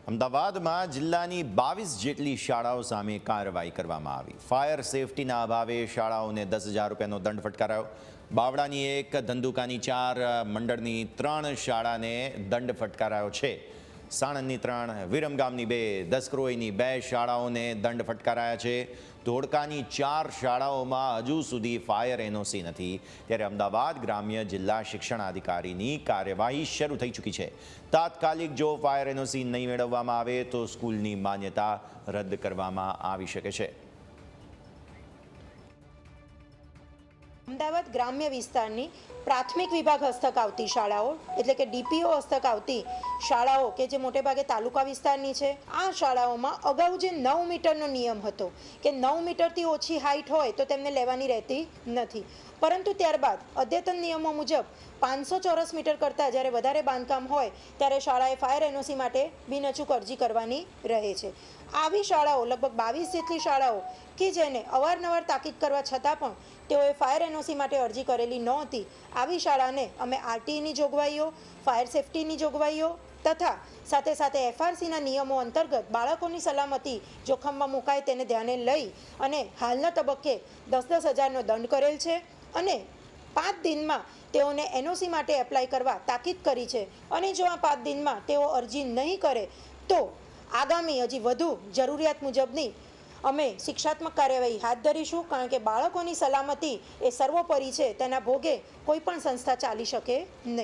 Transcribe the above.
અમદાવાદમાં જિલ્લાની 22 જેટલી શાળાઓ સામે કાર્યવાહી કરવામાં આવી। ફાયર સેફટીના અભાવે શાળાઓને 10,000 રૂપિયાનો દંડ ફટકારાયો। બાવળાની 1, ધંધુકાની 4, મંડળની 3 શાળાને દંડ ફટકારાયો છે। સાણંદની 3, વિરમગામની 2, દસક્રોઈની 2 શાળાઓને દંડ ફટકારાયા છે। ધોળકાની 4 શાળાઓમાં હજુ સુધી ફાયર એનઓસી નથી, ત્યારે અમદાવાદ ગ્રામ્ય જિલ્લા શિક્ષણાધિકારીની કાર્યવાહી શરૂ થઈ ચૂકી છે। તાત્કાલિક જો ફાયર એનઓસી નહીં મેળવવામાં આવે તો સ્કૂલની માન્યતા રદ કરવામાં આવી શકે છે। અમદાવાદ ગ્રામ્ય વિસ્તારની પ્રાથમિક વિભાગ હસ્તક આવતી શાળાઓ એટલે કે ડીપીઓ હસ્તક આવતી શાળાઓ કે જે મોટે ભાગે તાલુકા વિસ્તારની છે, આ શાળાઓમાં અગાઉ જે 9 મીટરનો નિયમ હતો કે 9 મીટરથી ઓછી હાઇટ હોય તો તેમને લેવાની રહેતી નથી, પરંતુ ત્યારબાદ અદ્યતન નિયમો મુજબ 500 ચોરસ મીટર કરતાં જ્યારે વધારે બાંધકામ હોય ત્યારે શાળાએ ફાયર એનઓસી માટે બિનઅચૂક અરજી કરવાની રહે છે। આવી શાળાઓ લગભગ 22 જેટલી શાળાઓ કે જેને અવારનવાર તાકીદ કરવા છતાં પણ તેઓએ ફાયર એનઓસી માટે અરજી કરેલી નહોતી, આવી શાળાને અમે આરટીઈની જોગવાઈઓ, ફાયર સેફટીની જોગવાઈઓ તથા સાથે સાથે એફઆરસીના નિયમો અંતર્ગત બાળકોની સલામતી જોખમમાં મુકાય તેને ધ્યાને લઈ અને હાલના તબક્કે 10-10 હજારનો દંડ કરેલ છે અને 5 દિનમાં તેઓને એનઓસી માટે એપ્લાય કરવા તાકીદ કરી છે। અને જો આ 5 દિનમાં તેઓ અરજી નહીં કરે તો આગામી હજી વધુ જરૂરિયાત મુજબની અમે શિક્ષાત્મક કાર્યવાહી હાથ ધરીશું, કારણ કે બાળકોની સલામતી એ સર્વોપરી છે, તેના ભોગે કોઈ પણ સંસ્થા ચાલી શકે નહીં।